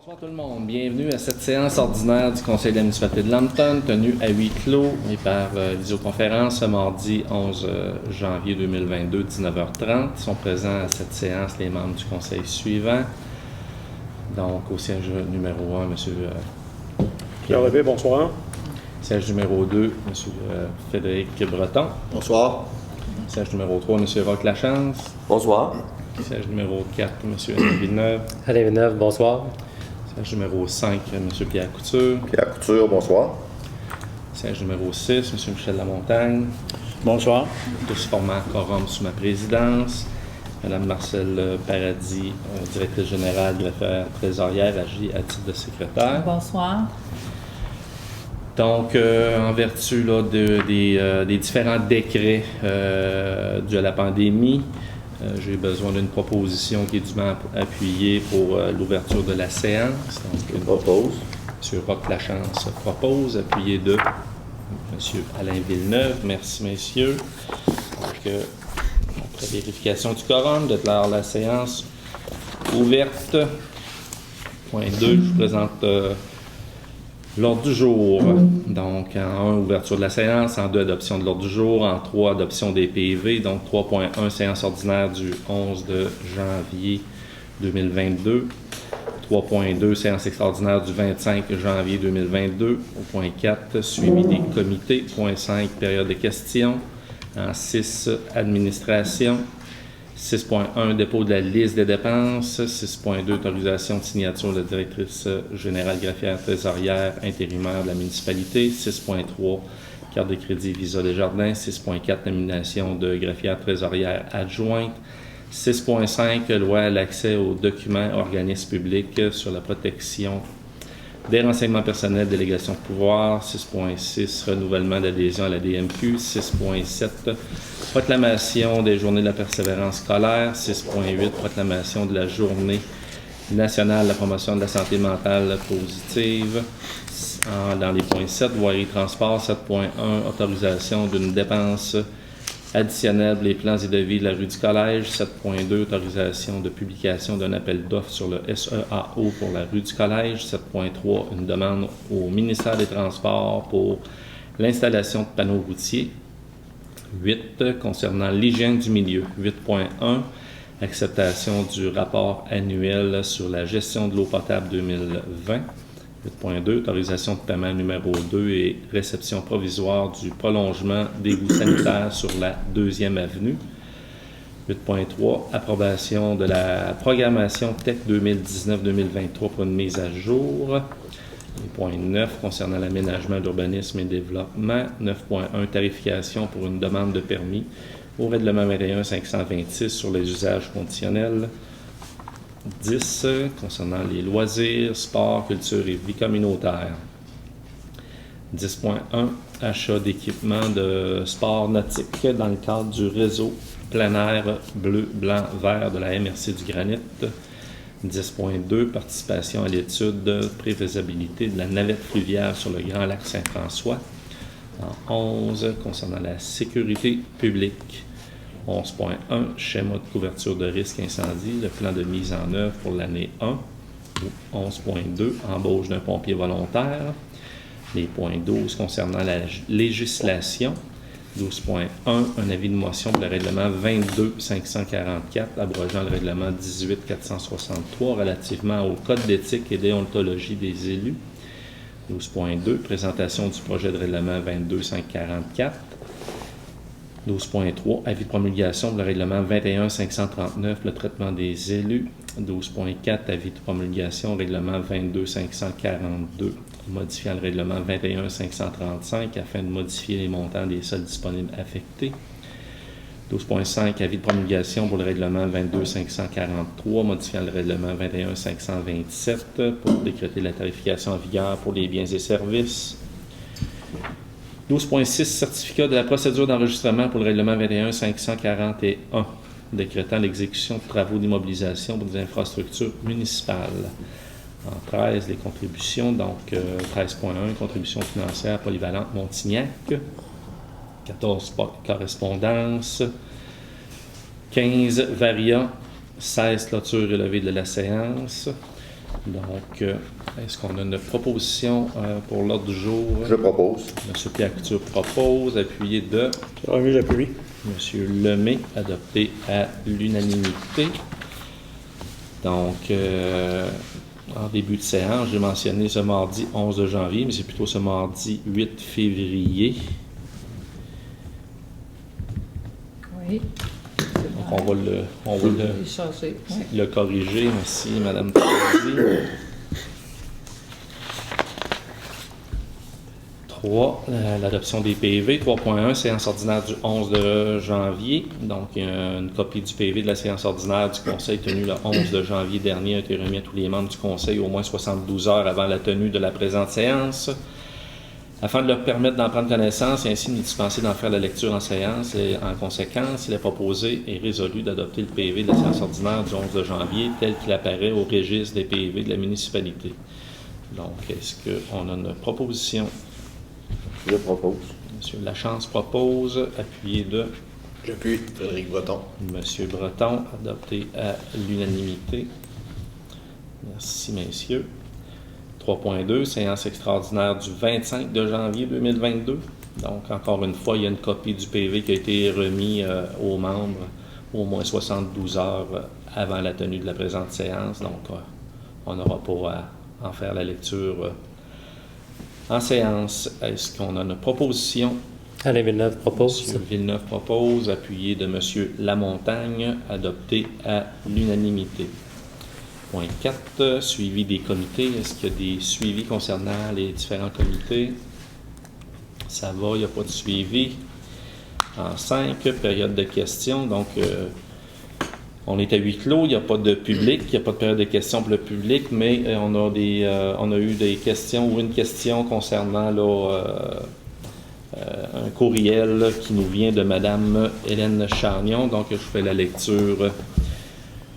Bonsoir tout le monde. Bienvenue à cette séance ordinaire du Conseil de la municipalité de Lambton, tenue à huis clos et par visioconférence ce mardi 11 janvier 2022, 19h30. Ils sont présents à cette séance les membres du Conseil suivants. Donc, au siège numéro 1, M. Pierre Levé, bonsoir. Siège numéro 2, M. Frédéric Breton. Bonsoir. Siège numéro 3, M. Roch Lachance. Bonsoir. Siège numéro 4, M. Alain Villeneuve. Alain Villeneuve, bonsoir. Siège numéro 5, M. Pierre Couture. Pierre Couture, bonsoir. Siège numéro 6, M. Michel Lamontagne. Bonsoir. Tous formant quorum sous ma présidence. Mme Marcelle Paradis, directrice générale, greffière trésorière, agit à titre de secrétaire. Bonsoir. Donc, en vertu là, des différents décrets de la pandémie, j'ai besoin d'une proposition qui est dûment appuyée pour l'ouverture de la séance. Donc, Je propose. M. Roch Lachance propose, appuyé de M. Alain Villeneuve. Merci, messieurs. Donc, après vérification du quorum, je déclare la séance ouverte. Point 2, je vous présente l'ordre du jour. Donc, en 1, ouverture de la séance. En 2, adoption de l'ordre du jour. En 3, adoption des PV. Donc, 3.1, séance ordinaire du 11 de janvier 2022. 3.2, séance extraordinaire du 25 janvier 2022. Au point 4, suivi des comités. Point 5, période de questions. En 6, administration. 6.1, dépôt de la liste des dépenses. 6.2, autorisation de signature de la directrice générale greffière trésorière intérimaire de la municipalité. 6.3, carte de crédit Visa Desjardins. 6.4, nomination de greffière trésorière adjointe. 6.5, loi à l'accès aux documents organismes publics sur la protection des renseignements personnels, délégation de pouvoir. 6.6, renouvellement d'adhésion à la DMQ. 6.7, proclamation des journées de la persévérance scolaire. 6.8, proclamation de la journée nationale de la promotion de la santé mentale positive. Dans les points 7, voirie transport. 7.1, autorisation d'une dépense additionnelle pour les plans et devis de la rue du Collège. 7.2, autorisation de publication d'un appel d'offres sur le SEAO pour la rue du Collège. 7.3, une demande au ministère des Transports pour l'installation de panneaux routiers. 8, concernant l'hygiène du milieu. 8.1, acceptation du rapport annuel sur la gestion de l'eau potable 2020. 8.2, autorisation de paiement numéro 2 et réception provisoire du prolongement d'égout sanitaire sur la 2e avenue. 8.3, approbation de la programmation TEC 2019-2023 pour une mise à jour. Et point 9, concernant l'aménagement, l'urbanisme et le développement. 9.1, tarification pour une demande de permis au règlement 21-526 sur les usages conditionnels. 10, concernant les loisirs, sport, culture et vie communautaire. 10.1, achat d'équipements de sport nautique dans le cadre du réseau plein air bleu, blanc, vert de la MRC du Granit. 10.2, participation à l'étude de préfaisabilité de la navette fluviale sur le Grand Lac Saint-François. En 11, concernant la sécurité publique. 11.1, schéma de couverture de risque incendie, le plan de mise en œuvre pour l'année 1. 11.2, embauche d'un pompier volontaire. Les points 12 concernant la législation. 12.1, un avis de motion pour le règlement 22-544, abrogeant le règlement 18-463 relativement au code d'éthique et déontologie des élus. 12.2, présentation du projet de règlement 22-544. 12.3, avis de promulgation pour le règlement 21-539, le traitement des élus. 12.4, avis de promulgation, règlement 22-542, modifiant le règlement 21-535 afin de modifier les montants des sols disponibles affectés. 12.5, avis de promulgation pour le règlement 22-543, modifiant le règlement 21-527 pour décréter la tarification en vigueur pour les biens et services. 12.6, certificat de la procédure d'enregistrement pour le règlement 21-541, décrétant l'exécution de travaux d'immobilisation pour des infrastructures municipales. En 13, les contributions, donc 13.1, contribution financière polyvalente Montignac. 14, correspondance. 15, variant. 16, clôture relevée de la séance. Donc, est-ce qu'on a une proposition pour l'ordre du jour? Je propose. M. Pierre Couture propose, appuyé de Pierre Lemay, j'appuie. M. Lemay, adopté à l'unanimité. Donc, en début de séance, j'ai mentionné ce mardi 11 janvier, mais c'est plutôt ce mardi 8 février. Oui. Donc, on va le corriger. Merci, Mme Paradis. 3, l'adoption des PV. 3.1, séance ordinaire du 11 de janvier. Donc, une copie du PV de la séance ordinaire du Conseil tenue le 11 de janvier dernier a été remis à tous les membres du Conseil au moins 72 heures avant la tenue de la présente séance. Afin de leur permettre d'en prendre connaissance et ainsi de nous dispenser d'en faire la lecture en séance, et en conséquence, il est proposé et résolu d'adopter le PV de la séance ordinaire du 11 de janvier tel qu'il apparaît au registre des PV de la municipalité. Donc, est-ce qu'on a une proposition? Je propose. M. Lachance propose, appuyé de J'appuie. Frédéric Breton. M. Breton, adopté à l'unanimité. Merci, messieurs. 3.2, séance extraordinaire du 25 de janvier 2022. Donc, encore une fois, il y a une copie du PV qui a été remis aux membres au moins 72 heures avant la tenue de la présente séance. Donc, on n'aura pas à en faire la lecture en séance. Est-ce qu'on a une proposition? Alain Villeneuve propose. M. Villeneuve propose, appuyé de M. Lamontagne, adopté à l'unanimité. Point 4, suivi des comités. Est-ce qu'il y a des suivis concernant les différents comités? Ça va, il n'y a pas de suivi. En 5, période de questions. Donc, on est à huis clos, il n'y a pas de public, il n'y a pas de période de questions pour le public, mais on a eu des questions ou une question concernant un courriel qui nous vient de Mme Hélène Charnion. Donc, je fais la lecture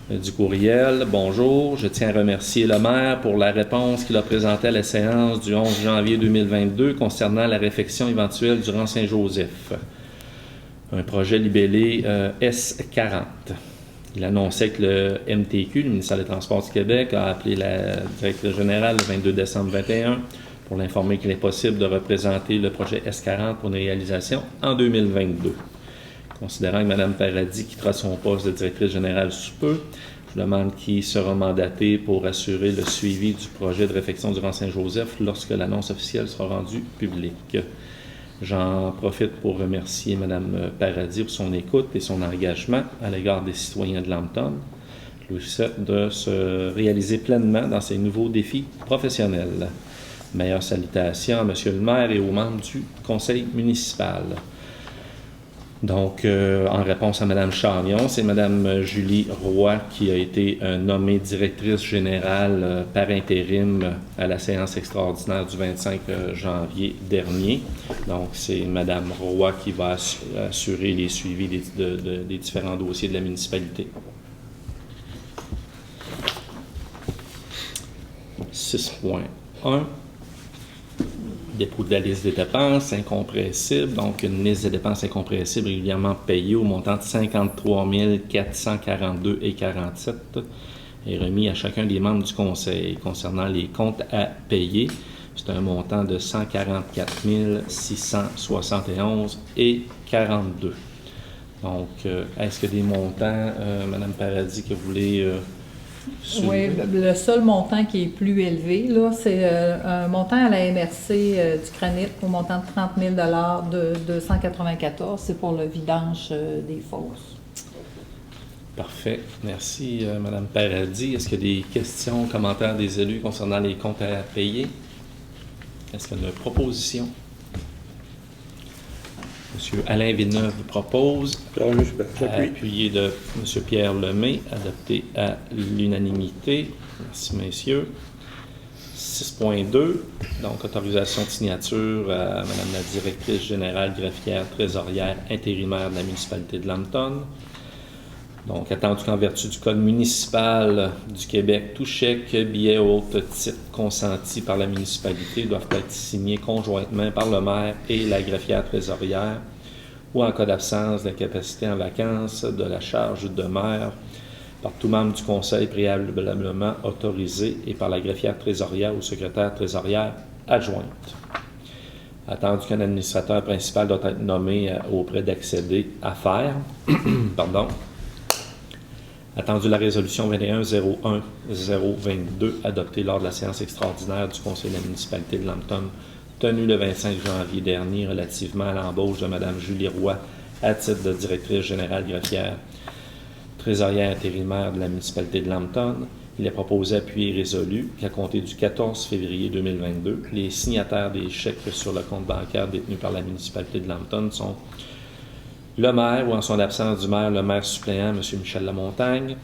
du courriel. Bonjour, je tiens à remercier le maire pour la réponse qu'il a présentée à la séance du 11 janvier 2022 concernant la réfection éventuelle du rang Saint-Joseph. Un projet libellé S40. Il annonçait que le MTQ, le ministère des Transports du Québec, a appelé la directrice générale le 22 décembre 2021 pour l'informer qu'il est possible de représenter le projet S40 pour une réalisation en 2022. Considérant que Mme Paradis quittera son poste de directrice générale sous peu, je demande qui sera mandaté pour assurer le suivi du projet de réfection du rang Saint-Joseph lorsque l'annonce officielle sera rendue publique. J'en profite pour remercier Mme Paradis pour son écoute et son engagement à l'égard des citoyens de Lambton. Je lui souhaite de se réaliser pleinement dans ses nouveaux défis professionnels. Meilleures salutations à M. le maire et aux membres du conseil municipal. Donc, en réponse à Mme Charnion, c'est Mme Julie Roy qui a été nommée directrice générale par intérim à la séance extraordinaire du 25 janvier dernier. Donc, c'est Mme Roy qui va assurer les suivis des différents dossiers de la municipalité. 6.1. Dépôt de la liste des dépenses incompressibles, donc une liste des dépenses incompressibles régulièrement payées au montant de 53 442,47 est remis à chacun des membres du Conseil. Concernant les comptes à payer, c'est un montant de 144 671,42. Donc, est-ce qu'il y a des montants, Mme Paradis, que vous voulez oui, le seul montant qui est plus élevé, là, c'est un montant à la MRC du Granit au montant de 30 000 de 294. C'est pour le vidange des fosses. Parfait. Merci, Mme Paradis. Est-ce qu'il y a des questions, commentaires des élus concernant les comptes à payer? Est-ce qu'il y a une proposition? M. Alain Villeneuve propose, appuyé de M. Pierre Lemay, adopté à l'unanimité. Merci, messieurs. 6.2, donc autorisation de signature à Mme la directrice générale greffière trésorière intérimaire de la municipalité de Lambton. Donc, attendu qu'en vertu du Code municipal du Québec, tout chèque, billet ou autre titre consenti par la municipalité doivent être signés conjointement par le maire et la greffière trésorière ou en cas d'absence d'incapacité en vacances de la charge de maire par tout membre du conseil préalablement autorisé et par la greffière trésorière ou secrétaire trésorière adjointe. Attendu qu'un administrateur principal doit être nommé auprès d'accéder à faire. Pardon. Attendu la résolution 21-01-022 adoptée lors de la séance extraordinaire du conseil de la municipalité de Lambton tenue le 25 janvier dernier relativement à l'embauche de Mme Julie Roy à titre de directrice générale greffière trésorière intérimaire de la municipalité de Lambton. Il est proposé, appuyé et résolu qu'à compter du 14 février 2022, les signataires des chèques sur le compte bancaire détenu par la municipalité de Lambton sont le maire, ou en son absence du maire, le maire suppléant, M. Michel Lamontagne,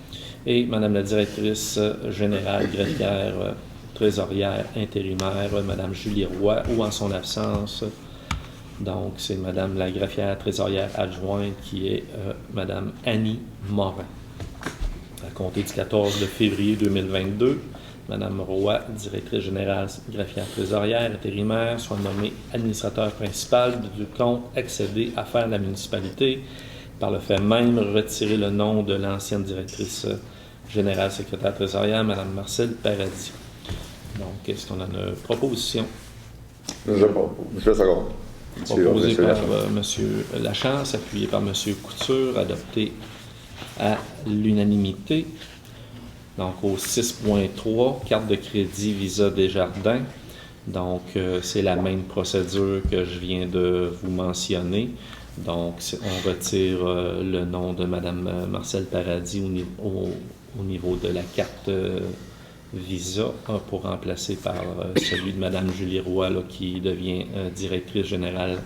et Mme la directrice générale greffière trésorière intérimaire, Mme Julie Roy, ou en son absence, donc c'est Mme la greffière trésorière adjointe qui est Mme Annie Morin. À compter du 14 février 2022, Mme Roy, directrice générale greffière trésorière intérimaire, soit nommée administrateur principal du compte accédé à faire la municipalité. Par le fait même, retirer le nom de l'ancienne directrice générale secrétaire trésorière, Mme Marcel Paradis. Donc, est-ce qu'on a une proposition? Je propose. Je seconde. Proposée par M. Lachance, appuyée par M. Couture, adoptée à l'unanimité. Donc, au 6.3, carte de crédit Visa Desjardins. Donc, c'est la même procédure que je viens de vous mentionner. Donc, on retire le nom de Mme Marcel Paradis au niveau de la carte Visa pour remplacer par celui de Mme Julie Roy là, qui devient directrice générale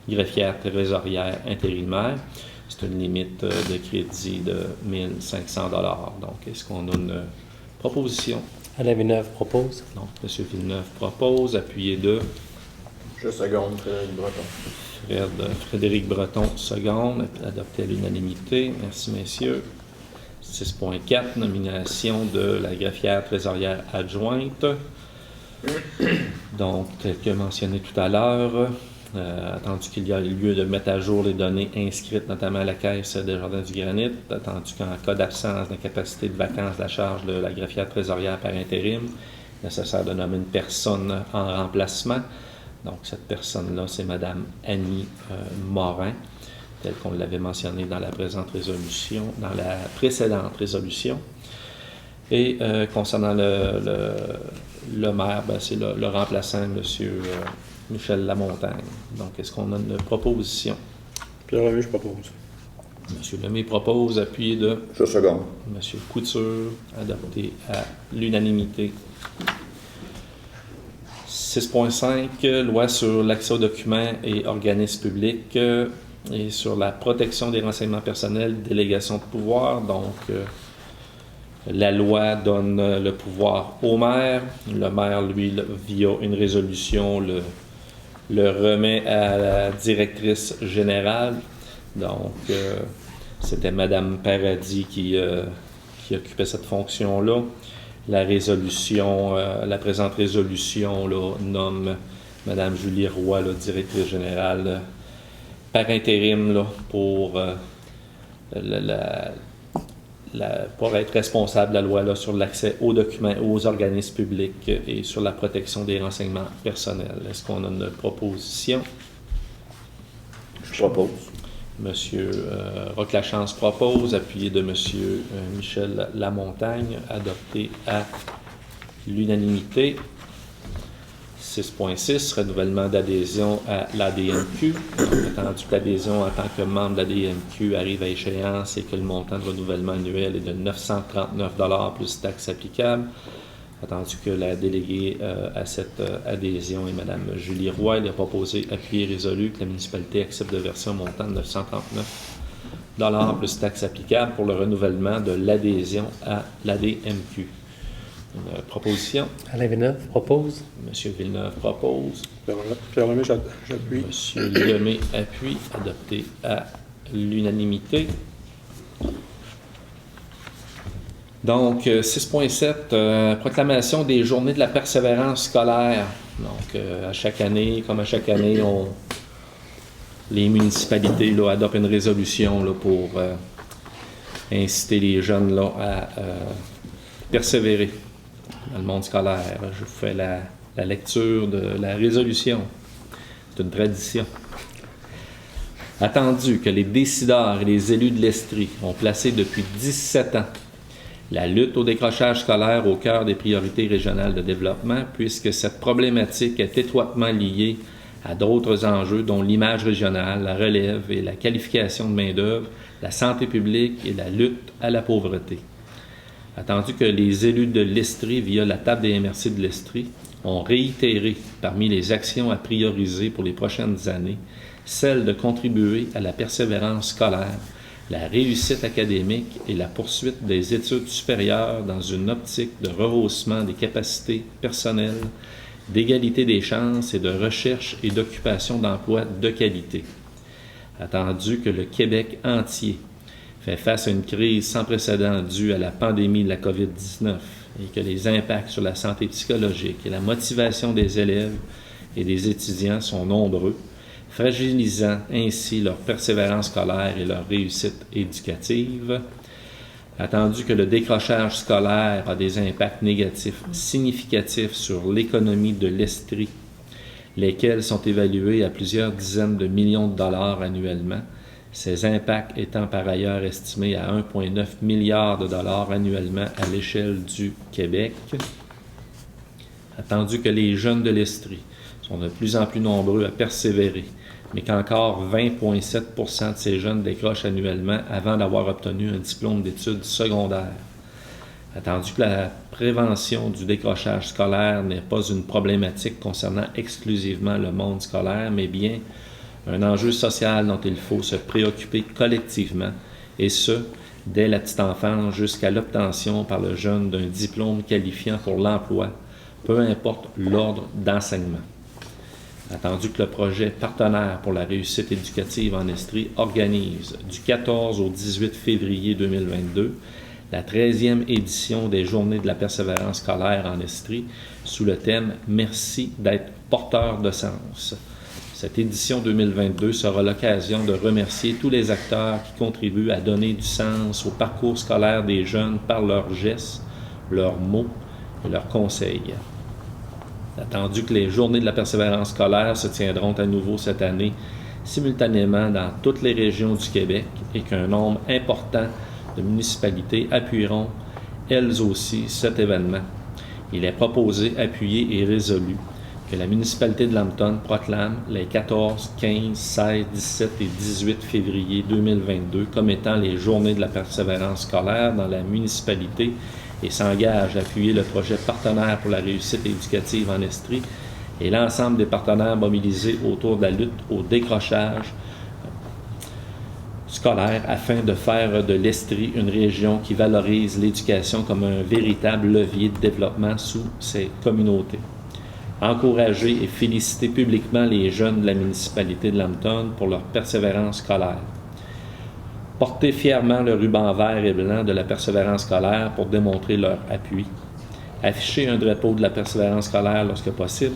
greffière trésorière intérimaire. C'est une limite de crédit de 1 500 $. Donc, est-ce qu'on a une proposition? Alain Villeneuve propose. Donc, M. Villeneuve propose, appuyé de Je seconde, Frédéric Breton. Frédéric Breton, seconde, adopté à l'unanimité. Merci, messieurs. 6.4, nomination de la greffière trésorière adjointe. Donc, tel que mentionné tout à l'heure, attendu qu'il y a lieu de mettre à jour les données inscrites, notamment à la Caisse des Jardins du Granit, attendu qu'en cas d'absence, d'incapacité, de vacance de la charge de la greffière trésorière par intérim, nécessaire de nommer une personne en remplacement. Donc, cette personne-là, c'est Mme Annie Morin, telle qu'on l'avait mentionné dans la précédente résolution. Et concernant le maire, ben, c'est le remplaçant, M. Michel Lamontagne. Donc, est-ce qu'on a une proposition? Pierre Lemay, je propose. M. Lemay propose, appuyé de Je seconde. M. Couture, adopté à l'unanimité. 6.5, loi sur l'accès aux documents et organismes publics et sur la protection des renseignements personnels, délégation de pouvoir. Donc, la loi donne le pouvoir au maire. Le maire, lui, via une résolution, le remet à la directrice générale. Donc, c'était Mme Paradis qui occupait cette fonction-là. La présente résolution là, nomme Mme Julie Roy, là, directrice générale, par intérim là, pour être responsable de la loi là, sur l'accès aux documents, aux organismes publics et sur la protection des renseignements personnels. Est-ce qu'on a une proposition? Je propose. Monsieur Roch-Lachance propose, appuyé de Monsieur Michel Lamontagne, adopté à l'unanimité. 6.6, renouvellement d'adhésion à l'ADMQ. Attendu que l'adhésion en tant que membre de l'ADMQ arrive à échéance et que le montant de renouvellement annuel est de 939 $ plus taxes applicables. Attendu que la déléguée à cette adhésion est Mme Julie Roy, elle a proposé, appuyé et résolu que la municipalité accepte de verser un montant de 939 $ plus taxes applicables pour le renouvellement de l'adhésion à l'ADMQ. Une proposition. Alain Villeneuve propose. M. Villeneuve propose. Pierre Lemay, j'appuie. M. Lemay appuie, adopté à l'unanimité. Donc, 6.7, proclamation des journées de la persévérance scolaire. Donc, à chaque année, les municipalités là, adoptent une résolution là, pour inciter les jeunes là, à persévérer dans le monde scolaire. Je vous fais la lecture de la résolution. C'est une tradition. Attendu que les décideurs et les élus de l'Estrie ont placé depuis 17 ans la lutte au décrochage scolaire au cœur des priorités régionales de développement, puisque cette problématique est étroitement liée à d'autres enjeux, dont l'image régionale, la relève et la qualification de main-d'œuvre, la santé publique et la lutte à la pauvreté. Attendu que les élus de l'Estrie, via la table des MRC de l'Estrie, ont réitéré parmi les actions à prioriser pour les prochaines années, celle de contribuer à la persévérance scolaire, la réussite académique et la poursuite des études supérieures dans une optique de rehaussement des capacités personnelles, d'égalité des chances et de recherche et d'occupation d'emplois de qualité. Attendu que le Québec entier fait face à une crise sans précédent due à la pandémie de la COVID-19 et que les impacts sur la santé psychologique et la motivation des élèves et des étudiants sont nombreux, fragilisant ainsi leur persévérance scolaire et leur réussite éducative. Attendu que le décrochage scolaire a des impacts négatifs significatifs sur l'économie de l'Estrie, lesquels sont évalués à plusieurs dizaines de millions de dollars annuellement, ces impacts étant par ailleurs estimés à 1,9 milliard de dollars annuellement à l'échelle du Québec. Attendu que les jeunes de l'Estrie sont de plus en plus nombreux à persévérer, mais qu'encore 20,7% de ces jeunes décrochent annuellement avant d'avoir obtenu un diplôme d'études secondaires. Attendu que la prévention du décrochage scolaire n'est pas une problématique concernant exclusivement le monde scolaire, mais bien un enjeu social dont il faut se préoccuper collectivement, et ce, dès la petite enfance jusqu'à l'obtention par le jeune d'un diplôme qualifiant pour l'emploi, peu importe l'ordre d'enseignement. Attendu que le projet Partenaire pour la réussite éducative en Estrie organise du 14 au 18 février 2022 la 13e édition des Journées de la persévérance scolaire en Estrie sous le thème « Merci d'être porteur de sens ». Cette édition 2022 sera l'occasion de remercier tous les acteurs qui contribuent à donner du sens au parcours scolaire des jeunes par leurs gestes, leurs mots et leurs conseils. Attendu que les Journées de la persévérance scolaire se tiendront à nouveau cette année, simultanément dans toutes les régions du Québec, et qu'un nombre important de municipalités appuieront elles aussi cet événement. Il est proposé, appuyé et résolu que la municipalité de Lambton proclame les 14, 15, 16, 17 et 18 février 2022 comme étant les Journées de la persévérance scolaire dans la municipalité et s'engage à appuyer le projet Partenaire pour la réussite éducative en Estrie et l'ensemble des partenaires mobilisés autour de la lutte au décrochage scolaire afin de faire de l'Estrie une région qui valorise l'éducation comme un véritable levier de développement sous ses communautés. Encourager et féliciter publiquement les jeunes de la municipalité de Lambton pour leur persévérance scolaire. Porter fièrement le ruban vert et blanc de la persévérance scolaire pour démontrer leur appui. Afficher un drapeau de la persévérance scolaire lorsque possible.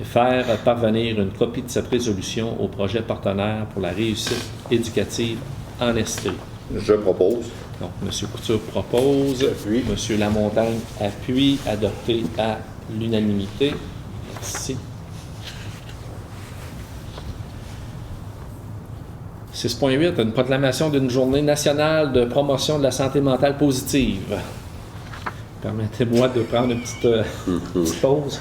Et faire parvenir une copie de cette résolution au projet Partenaire pour la réussite éducative en Estrie. Je propose. Donc, M. Couture propose. J'appuie. M. Lamontagne appuie. Adopté à l'unanimité. Merci. 6.8, une proclamation d'une journée nationale de promotion de la santé mentale positive. Permettez-moi de prendre une petite pause.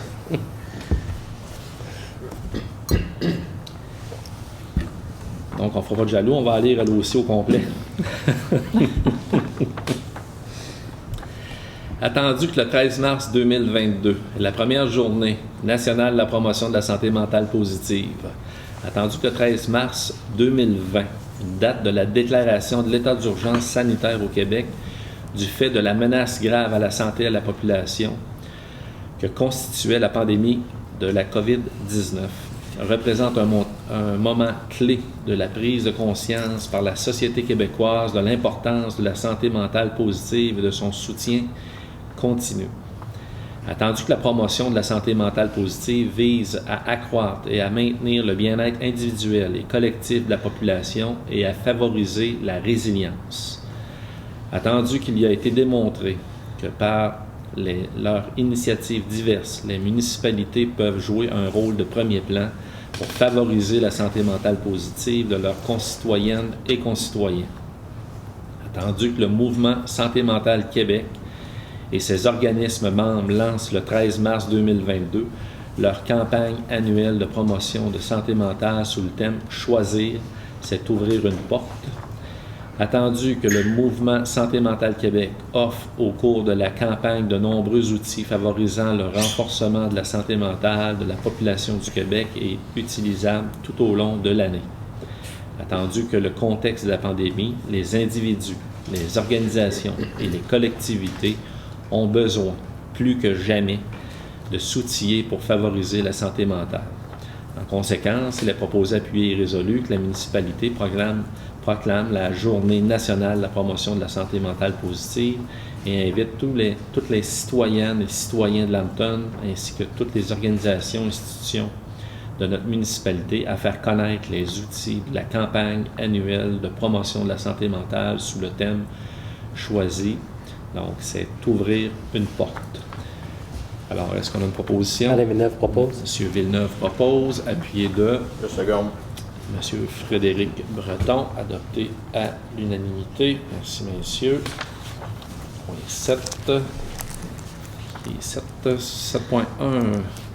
Donc, on ne fera pas de jaloux, on va lire elle aussi au complet. Attendu que le 13 mars 2022 est la première journée nationale de la promotion de la santé mentale positive. Attendu que le 13 mars 2020, date de la déclaration de l'état d'urgence sanitaire au Québec du fait de la menace grave à la santé et à la population que constituait la pandémie de la COVID-19, représente un moment clé de la prise de conscience par la société québécoise de l'importance de la santé mentale positive et de son soutien continu. Attendu que la promotion de la santé mentale positive vise à accroître et à maintenir le bien-être individuel et collectif de la population et à favoriser la résilience. Attendu qu'il y a été démontré que par leurs initiatives diverses, les municipalités peuvent jouer un rôle de premier plan pour favoriser la santé mentale positive de leurs concitoyennes et concitoyens. Attendu que le mouvement Santé mentale Québec et ses organismes membres lancent le 13 mars 2022 leur campagne annuelle de promotion de santé mentale sous le thème « Choisir, c'est ouvrir une porte ». Attendu que le mouvement Santé mentale Québec offre au cours de la campagne de nombreux outils favorisant le renforcement de la santé mentale de la population du Québec et utilisables tout au long de l'année. Attendu que le contexte de la pandémie, les individus, les organisations et les collectivités ont besoin, plus que jamais, de s'outiller pour favoriser la santé mentale. En conséquence, il est proposé, appuyé et résolu que la municipalité proclame la Journée nationale de la promotion de la santé mentale positive et invite toutes les citoyennes et citoyens de Lambton, ainsi que toutes les organisations et institutions de notre municipalité à faire connaître les outils de la campagne annuelle de promotion de la santé mentale sous le thème « Choisi ». Donc, c'est ouvrir une porte. Alors, est-ce qu'on a une proposition? Alain Villeneuve propose. Monsieur Villeneuve propose, appuyé de Je seconde. Monsieur Frédéric Breton, adopté à l'unanimité. Merci, messieurs. Point 7. Et 7.1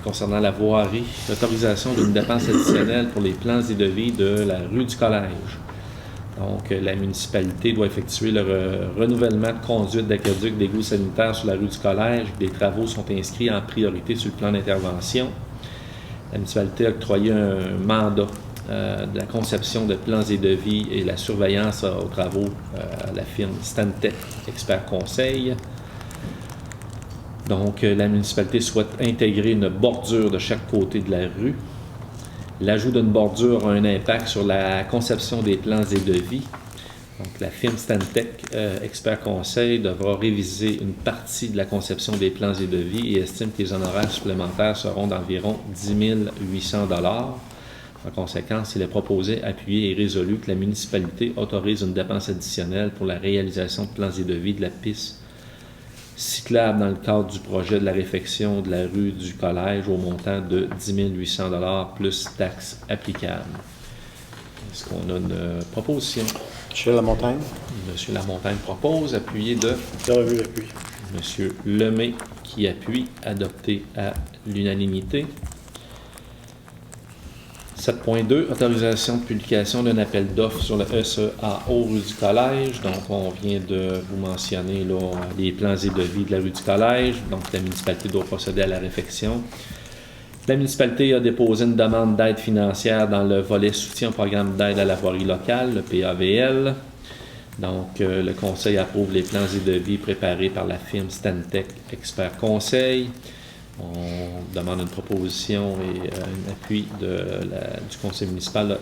concernant la voirie, l'autorisation d'une dépense additionnelle pour les plans et devis de la rue du Collège. Donc, la municipalité doit effectuer le renouvellement de conduite d'aqueduc d'égout sanitaire sur la rue du Collège. Les travaux sont inscrits en priorité sur le plan d'intervention. La municipalité a octroyé un mandat de la conception de plans et devis et la surveillance aux travaux à la firme Stantec Expert Conseil. Donc, la municipalité souhaite intégrer une bordure de chaque côté de la rue. L'ajout d'une bordure a un impact sur la conception des plans et devis. Donc, la firme Stantec Expert Conseil devra réviser une partie de la conception des plans et devis et estime que les honoraires supplémentaires seront d'environ 10 800 $. En conséquence, il est proposé, appuyé et résolu que la municipalité autorise une dépense additionnelle pour la réalisation de plans et devis de la piste cyclable dans le cadre du projet de la réfection de la rue du Collège au montant de 10 800 $ plus taxes applicables. Est-ce qu'on a une proposition? Michel Lamontagne. Monsieur Lamontagne propose, appuyé de Pierre Lemieux appuie. Monsieur Lemay qui appuie, adopté à l'unanimité. 7.2, autorisation de publication d'un appel d'offres sur le SEAO rue du Collège. Donc, on vient de vous mentionner là, les plans et devis de la rue du Collège. Donc, la municipalité doit procéder à la réfection. La municipalité a déposé une demande d'aide financière dans le volet soutien au programme d'aide à la voirie locale, le PAVL. Donc, le conseil approuve les plans et devis préparés par la firme Stantec Expert Conseil. On demande une proposition et un appui du conseil municipal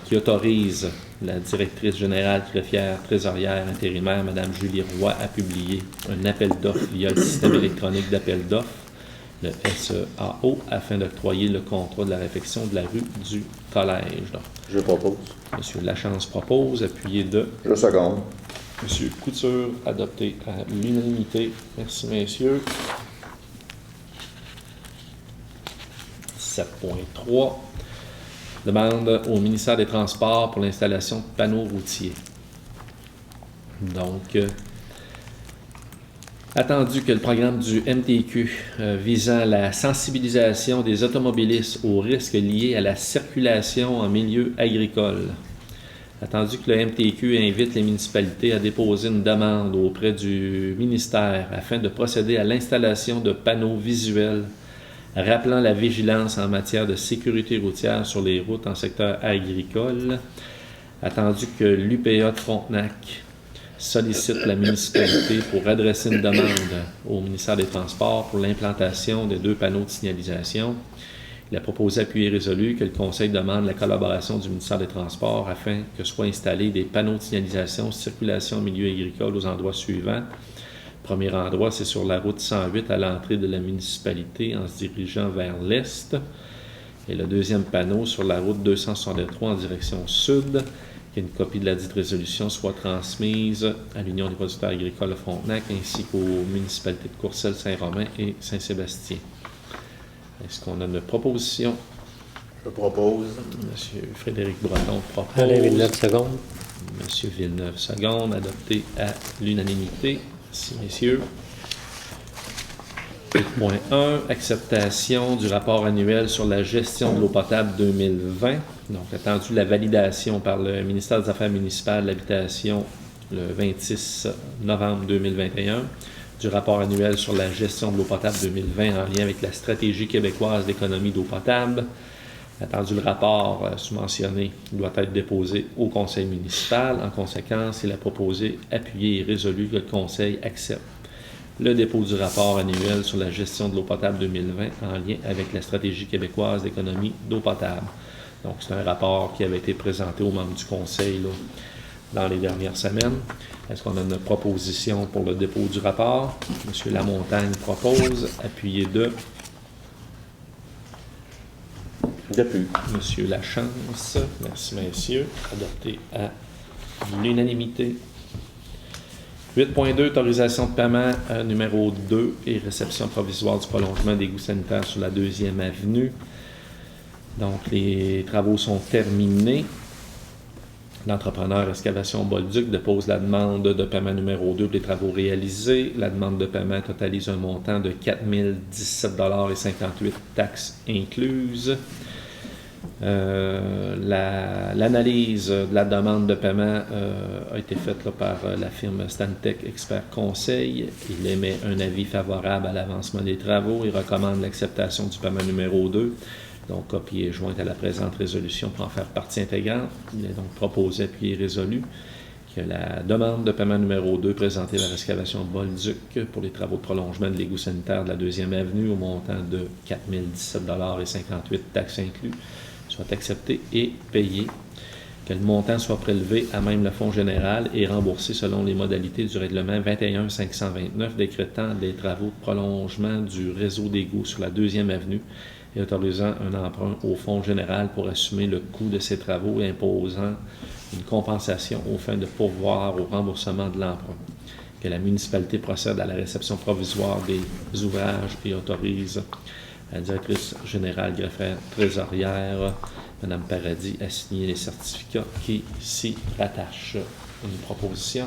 qui autorise la directrice générale, greffière, trésorière, intérimaire, Mme Julie Roy, à publier un appel d'offres via le système électronique d'appel d'offres, le SEAO, afin d'octroyer le contrat de la réfection de la rue du Collège. Donc, Je propose. M. Lachance propose, appuyé de Je seconde. M. Couture, adopté à l'unanimité. Merci, messieurs. 7.3. Demande au ministère des Transports pour l'installation de panneaux routiers. Donc, attendu que le programme du MTQ visant la sensibilisation des automobilistes aux risques liés à la circulation en milieu agricole. Attendu que le MTQ invite les municipalités à déposer une demande auprès du ministère afin de procéder à l'installation de panneaux visuels rappelant la vigilance en matière de sécurité routière sur les routes en secteur agricole. Attendu que l'UPA de Frontenac sollicite la municipalité pour adresser une demande au ministère des Transports pour l'implantation de 2 panneaux de signalisation. Il a proposé, appuyé et résolu, que le Conseil demande la collaboration du ministère des Transports afin que soient installés des panneaux de signalisation circulation en milieu agricole aux endroits suivants. Premier endroit, c'est sur la route 108 à l'entrée de la municipalité en se dirigeant vers l'est. Et le deuxième panneau sur la route 263 en direction sud. qu'une copie de la dite résolution soit transmise à l'Union des producteurs agricoles de Frontenac ainsi qu'aux municipalités de Courcelles, Saint-Romain et Saint-Sébastien. Est-ce qu'on a une proposition? Je propose. Monsieur Frédéric Breton propose. Alain Villeneuve, seconde. Monsieur Villeneuve, seconde. Adopté à l'unanimité. Merci, messieurs. 8.1, acceptation du rapport annuel sur la gestion de l'eau potable 2020. Donc, attendu la validation par le ministère des Affaires municipales de l'Habitation le 26 novembre 2021 du rapport annuel sur la gestion de l'eau potable 2020 en lien avec la stratégie québécoise d'économie d'eau potable. Attendu le rapport sous-mentionné doit être déposé au conseil municipal. En conséquence, il est proposé, appuyé et résolu que le conseil accepte le dépôt du rapport annuel sur la gestion de l'eau potable 2020 en lien avec la stratégie québécoise d'économie d'eau potable. Donc, c'est un rapport qui avait été présenté aux membres du conseil là, dans les dernières semaines. Est-ce qu'on a une proposition pour le dépôt du rapport? M. Lamontagne propose, appuyé de Depuis. M. Lachance. Merci, messieurs. Adopté à l'unanimité. 8.2, autorisation de paiement numéro 2 et réception provisoire du prolongement d'égout sanitaire sur la 2e avenue. Donc, les travaux sont terminés. L'entrepreneur Excavation Bolduc dépose la demande de paiement numéro 2 pour les travaux réalisés. La demande de paiement totalise un montant de 4 017,58 taxes incluses. L'analyse de la demande de paiement a été faite là, par la firme Stantec Expert Conseil. Il émet un avis favorable à l'avancement des travaux et recommande l'acceptation du paiement numéro 2. Donc, copie est jointe à la présente résolution pour en faire partie intégrante. Il est donc proposé, appuyé et résolu que la demande de paiement numéro 2 présentée par Excavation Bolduc pour les travaux de prolongement de l'égout sanitaire de la 2e avenue au montant de 4 017,58 taxes inclus soit accepté et payé, que le montant soit prélevé à même le fonds général et remboursé selon les modalités du règlement 21-529 décrétant les travaux de prolongement du réseau d'égouts sur la 2e avenue et autorisant un emprunt au fonds général pour assumer le coût de ces travaux et imposant une compensation aux fins de pourvoir au remboursement de l'emprunt. Que la municipalité procède à la réception provisoire des ouvrages et autorise la directrice générale greffière trésorière, Mme Paradis, à signer les certificats qui s'y rattachent. Une proposition.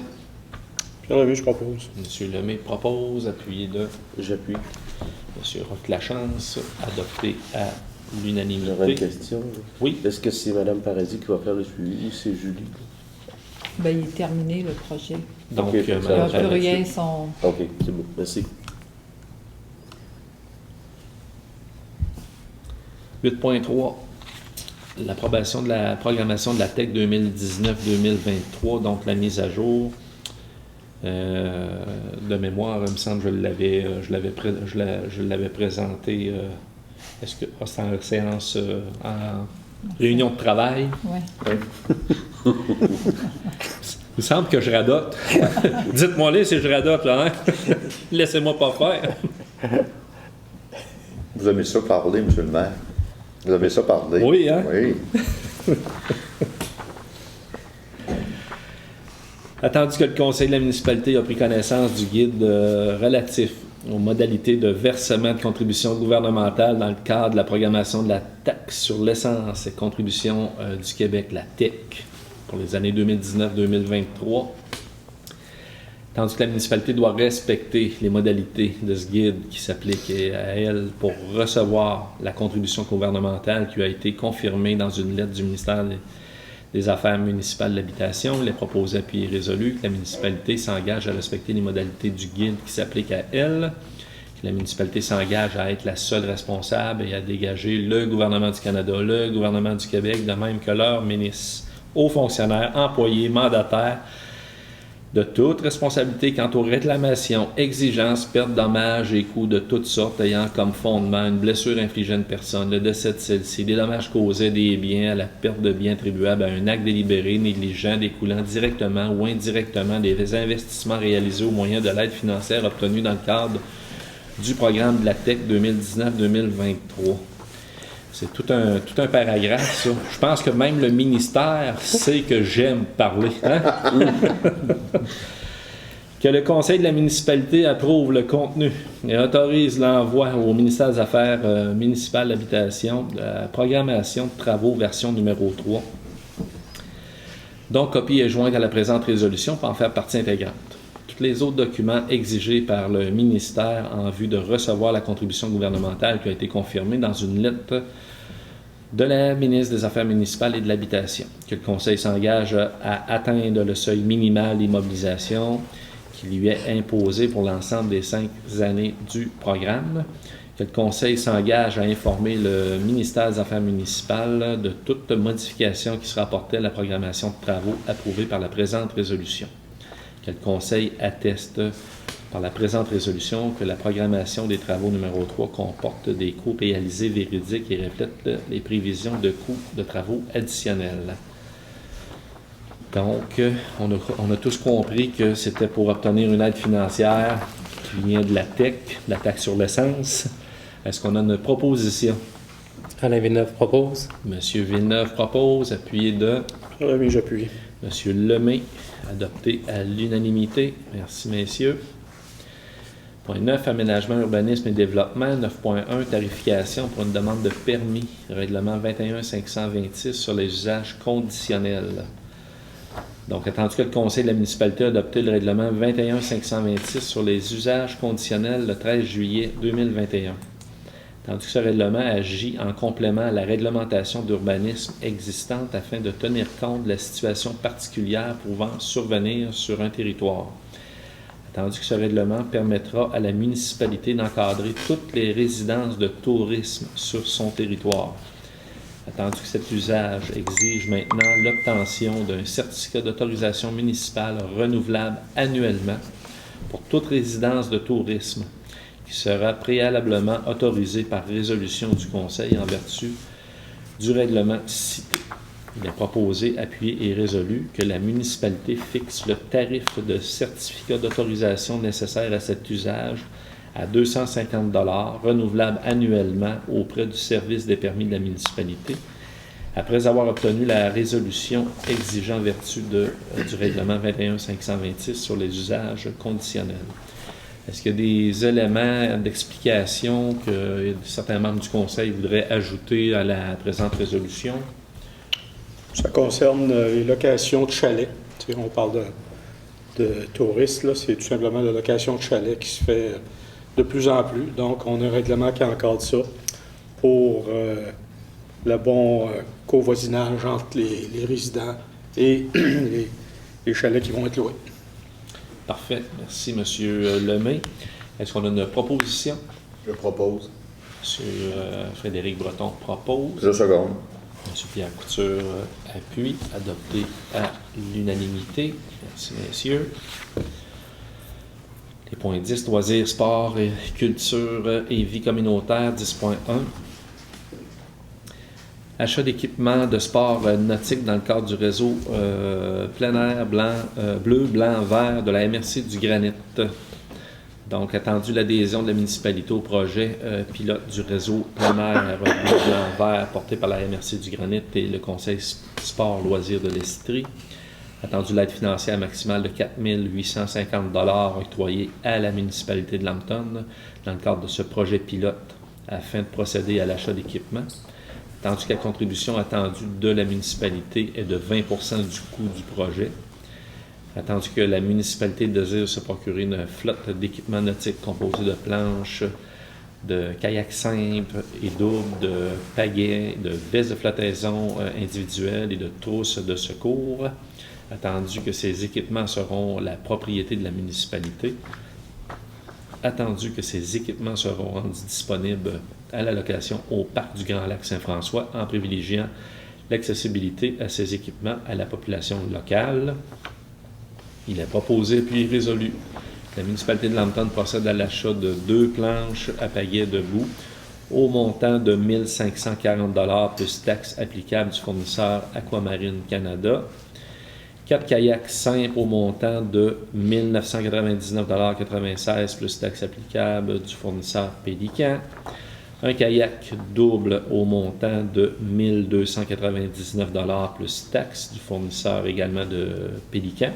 Pierre Lemay, je propose. M. Lemay propose, appuyé de J'appuie. M. Roch-Lachance, adopté à J'aurais l'unanimité. une question. Oui. Est-ce que c'est Mme Paradis qui va faire le suivi ou c'est Julie? Ben, il est terminé, le projet. Donc, Ok, Mme ça Il n'y a va plus Paradis. rien, sont... OK, c'est bon. Merci. 8.3, l'approbation de la programmation de la TEC 2019-2023, donc la mise à jour. De mémoire, il me semble que je l'avais présenté. Est-ce que c'est en séance, en réunion de travail? Oui. Il me semble que je radote. Dites-moi-les si je radote, là, hein? Laissez-moi pas faire. Vous aimez ça parler, M. le maire? Vous aimez ça parler? Oui, hein? Oui. Attendu que le conseil de la municipalité a pris connaissance du guide relatif aux modalités de versement de contributions gouvernementales dans le cadre de la programmation de la taxe sur l'essence et contributions du Québec, la TEC, pour les années 2019-2023. Tandis que la municipalité doit respecter les modalités de ce guide qui s'applique à elle pour recevoir la contribution gouvernementale qui a été confirmée dans une lettre du ministère des Affaires municipales de l'Habitation. Il est proposé, appuyé et résolu que la municipalité s'engage à respecter les modalités du guide qui s'applique à elle, que la municipalité s'engage à être la seule responsable et à dégager le gouvernement du Canada, le gouvernement du Québec, de même que leurs ministres, hauts fonctionnaires, employés, mandataires, de toute responsabilité quant aux réclamations, exigences, pertes, dommages et coûts de toutes sortes ayant comme fondement une blessure infligée à une personne, le décès de celle-ci, des dommages causés des biens à la perte de biens attribuables à un acte délibéré, négligent, découlant directement ou indirectement des investissements réalisés au moyen de l'aide financière obtenue dans le cadre du programme de la TEC 2019-2023. C'est tout un paragraphe, ça. Je pense que même le ministère sait que j'aime parler. Hein? Que le conseil de la municipalité approuve le contenu et autorise l'envoi au ministère des Affaires municipales d'habitation de la programmation de travaux version numéro 3. Donc, copie est jointe à la présente résolution pour en faire partie intégrante. Tous les autres documents exigés par le ministère en vue de recevoir la contribution gouvernementale qui a été confirmée dans une lettre de la ministre des Affaires municipales et de l'Habitation. Que le Conseil s'engage à atteindre le seuil minimal d'immobilisation qui lui est imposé pour l'ensemble des 5 années du programme. Que le Conseil s'engage à informer le ministère des Affaires municipales de toute modification qui sera apportée à la programmation de travaux approuvée par la présente résolution. Que le Conseil atteste par la présente résolution que la programmation des travaux numéro 3 comporte des coûts réalisés véridiques et reflète les prévisions de coûts de travaux additionnels. Donc, on a tous compris que c'était pour obtenir une aide financière qui vient de la TEC, la taxe sur l'essence. Est-ce qu'on a une proposition? Alain Villeneuve propose. Monsieur Villeneuve propose, appuyé de Oui, j'appuie. Monsieur Lemay, adopté à l'unanimité. Merci, messieurs. Point 9, aménagement, urbanisme et développement. 9.1, tarification pour une demande de permis. Règlement 21-526 sur les usages conditionnels. Donc, attendu que le Conseil de la municipalité a adopté le règlement 21-526 sur les usages conditionnels le 13 juillet 2021. Tandis que ce règlement agit en complément à la réglementation d'urbanisme existante afin de tenir compte de la situation particulière pouvant survenir sur un territoire. Tandis que ce règlement permettra à la municipalité d'encadrer toutes les résidences de tourisme sur son territoire. Attendu que cet usage exige maintenant l'obtention d'un certificat d'autorisation municipale renouvelable annuellement pour toute résidence de tourisme qui sera préalablement autorisée par résolution du Conseil en vertu du règlement cité. Il est proposé, appuyé et résolu que la municipalité fixe le tarif de certificat d'autorisation nécessaire à cet usage à 250 $ renouvelable annuellement auprès du service des permis de la municipalité, après avoir obtenu la résolution exigeant vertu du règlement 21-526 sur les usages conditionnels. Est-ce qu'il y a des éléments d'explication que certains membres du Conseil voudraient ajouter à la présente résolution? Ça concerne les locations de chalets. Tu sais, on parle de touristes, là, c'est tout simplement la location de chalets qui se fait de plus en plus. Donc, on a un règlement qui encadre ça pour le bon covoisinage entre les résidents et les chalets qui vont être loués. Parfait. Merci, M. Lemay. Est-ce qu'on a une proposition? Je propose. M. Frédéric Breton propose. Je seconde. M. Pierre Couture appuie. Adopté à l'unanimité. Merci, messieurs. Les points 10, loisirs, sport, et culture et vie communautaire, 10.1. Achat d'équipements de sport nautique dans le cadre du réseau plein air bleu, blanc, vert de la MRC du Granit. Donc, attendu l'adhésion de la municipalité au projet pilote du réseau plein air bleu, blanc, vert porté par la MRC du Granit et le Conseil sport loisirs de l'Estrie. Attendu l'aide financière maximale de 4 850 $ octroyée à la municipalité de Lambton dans le cadre de ce projet pilote afin de procéder à l'achat d'équipements. Tandis que la contribution attendue de la municipalité est de 20 % du coût du projet. Attendu que la municipalité désire se procurer une flotte d'équipements nautiques composée de planches, de kayaks simples et doubles, de pagaies, de vestes de flottaison individuelles et de trousses de secours. Attendu que ces équipements seront la propriété de la municipalité. Attendu que ces équipements seront rendus disponibles à la location au Parc du Grand Lac Saint-François en privilégiant l'accessibilité à ces équipements à la population locale. Il est proposé puis résolu que la municipalité de Lambton procède à l'achat de 2 planches à pagaie debout au montant de 1 540 $ plus taxes applicables du fournisseur Aquamarine Canada. 4 kayaks simples au montant de 1 999,96 $ plus taxes applicables du fournisseur Pélican. Un kayak double au montant de 1 299 $ plus taxes du fournisseur également de Pélican.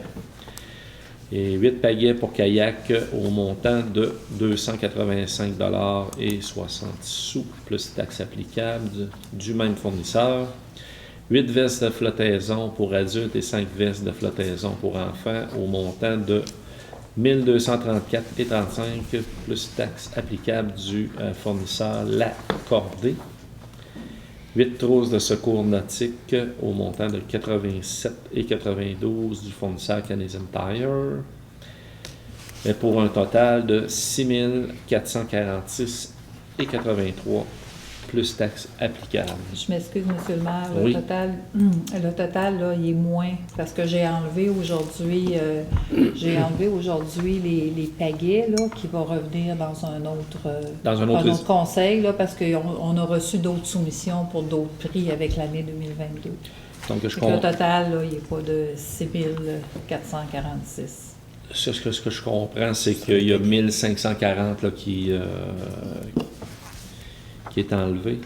Et 8 pagaies pour kayak au montant de 285 $ et 60 sous plus taxes applicables du même fournisseur. 8 vestes de flottaison pour adultes et 5 vestes de flottaison pour enfants au montant de 1 234,35 plus taxes applicables du fournisseur La Cordée. 8 trousses de secours nautique au montant de 87,92 du fournisseur Canadian Tire. Et pour un total de 6 446,83 plus taxes applicables. Je m'excuse, M. le maire. Oui. Le total là, il est moins parce que j'ai enlevé aujourd'hui les pagaies là, qui vont revenir dans un autre conseil là, parce qu'on a reçu d'autres soumissions pour d'autres prix avec l'année 2022. Donc, Le total, là, il n'est pas de 6 446. Ce que je comprends, c'est qu'il y a 1540 là, qui est enlevé.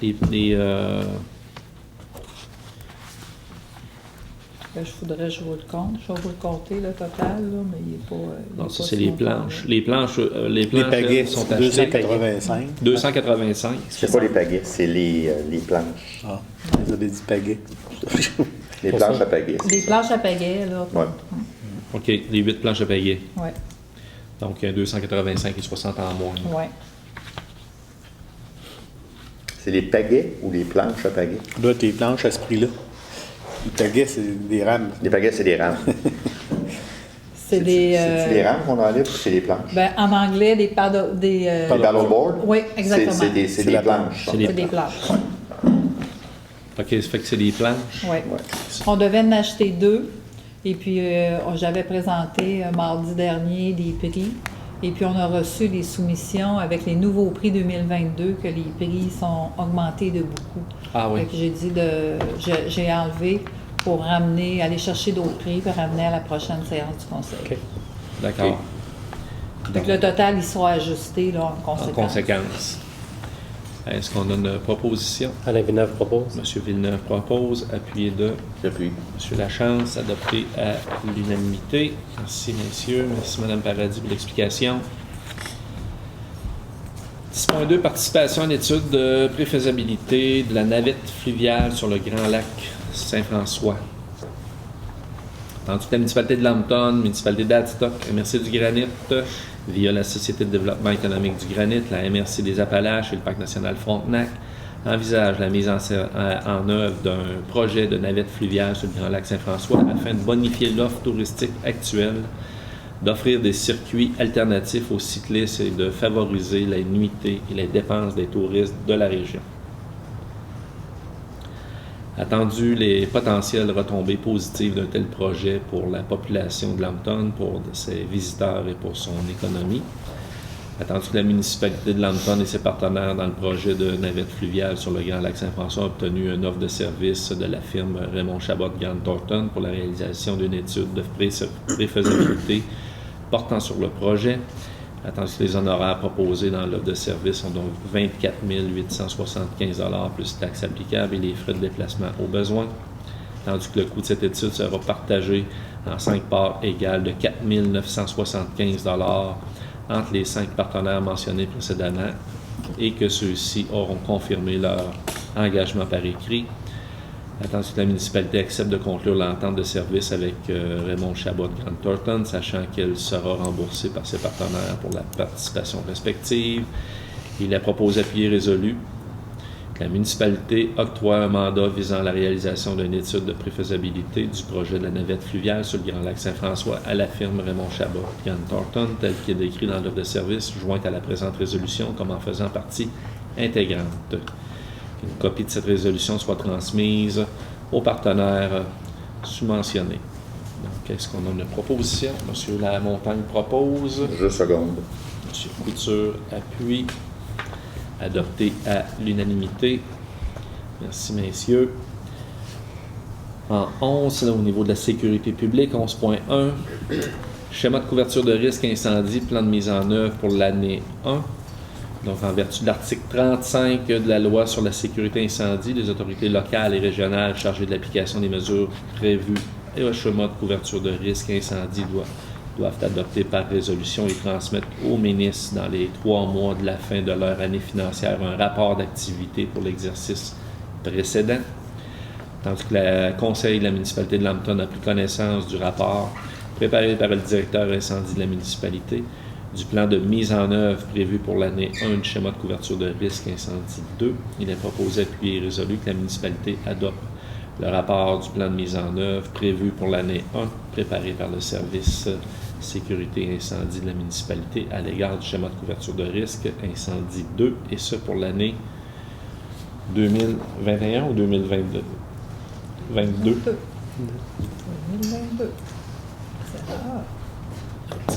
Je vous le compte. Je vais vous le compter, le total, là, mais il n'est pas... non, ça, c'est les planches. Les planches Les pagaies sont sont achetées 285. 285. C'est pas les pagaies, c'est les planches. Ah, vous avez dit pagaies. Les planches à pagaies. Des planches à pagaie, là. Ouais. OK, les 8 planches à pagaie. Oui, Donc, 285 et 60 en moins. oui. C'est les pagaies ou les planches à pagaies? Là, tes planches à ce prix-là. Les pagaies, c'est des rames. Les pagaies, c'est des rames. C'est des... C'est des rames qu'on enlève ou c'est des planches? Ben, en anglais, des paddle... Les paddleboard? Oui, exactement. C'est des planches. C'est des C'est des planches. OK, ça fait que c'est des planches. Oui. On devait en acheter 2. Et puis, j'avais présenté mardi dernier des prix. Et puis, on a reçu les soumissions avec les nouveaux prix 2022, que les prix sont augmentés de beaucoup. Ah oui. Fait que j'ai dit j'ai enlevé pour aller chercher d'autres prix, pour ramener à la prochaine séance du conseil. OK. D'accord. Fait que le total, il sera ajusté là, en En conséquence. conséquence. Est-ce qu'on a une proposition? Alain Villeneuve propose. M. Villeneuve propose, appuyé de J'appuie. M. Lachance, adopté à l'unanimité. Merci, messieurs. Merci, Mme Paradis, pour l'explication. 10.2, participation à l'étude de préfaisabilité de la navette fluviale sur le Grand Lac Saint-François. Tandis que la municipalité de Lambton, municipalité d'Adstock, MRC du Granit, via la Société de développement économique du Granit, la MRC des Appalaches et le Parc national Frontenac, envisage la mise en œuvre d'un projet de navette fluviale sur le Grand Lac Saint-François afin de bonifier l'offre touristique actuelle, d'offrir des circuits alternatifs aux cyclistes et de favoriser la nuitée et les dépenses des touristes de la région. Attendu les potentielles retombées positives d'un tel projet pour la population de Lambton, pour ses visiteurs et pour son économie. Attendu que la municipalité de Lambton et ses partenaires dans le projet de navette fluviale sur le Grand Lac Saint-François ont obtenu une offre de service de la firme Raymond Chabot Grant Thornton pour la réalisation d'une étude de préfaisabilité portant sur le projet. Attendu que les honoraires proposés dans l'offre de service sont donc 24 875 $ plus taxes applicables et les frais de déplacement au besoin. Tandis que le coût de cette étude sera partagé en 5 parts égales de 4 975 $ entre les 5 partenaires mentionnés précédemment et que ceux-ci auront confirmé leur engagement par écrit. Attendu que la municipalité accepte de conclure l'entente de service avec Raymond Chabot Grant Thornton, sachant qu'elle sera remboursée par ses partenaires pour la participation respective. Il a proposé appuyé résolu que la municipalité octroie un mandat visant la réalisation d'une étude de préfaisabilité du projet de la navette fluviale sur le Grand Lac Saint-François à la firme Raymond Chabot Grant Thornton, tel qu'il est décrit dans l'offre de service jointe à la présente résolution comme en faisant partie intégrante. Une copie de cette résolution soit transmise aux partenaires sous-mentionnés. Donc, est-ce qu'on a une proposition? M. Lamontagne propose. Je seconde. M. Couture appuie. Adopté à l'unanimité. Merci, messieurs. En 11, là, au niveau de la sécurité publique, 11.1, schéma de couverture de risque incendie, plan de mise en œuvre pour l'année 1. Donc, en vertu de l'article 35 de la loi sur la sécurité incendie, les autorités locales et régionales chargées de l'application des mesures prévues et au schéma de couverture de risque incendie doivent adopter par résolution et transmettre au ministre dans les 3 mois de la fin de leur année financière un rapport d'activité pour l'exercice précédent. Tandis que le conseil de la municipalité de Lambton a pris connaissance du rapport préparé par le directeur incendie de la municipalité, du plan de mise en œuvre prévu pour l'année 1 du schéma de couverture de risque incendie 2. Il est proposé, appuyé et résolu que la municipalité adopte le rapport du plan de mise en œuvre prévu pour l'année 1, préparé par le service sécurité incendie de la municipalité à l'égard du schéma de couverture de risque incendie 2, et ce pour l'année 2021 ou 2022? 22. 2022. C'est rare.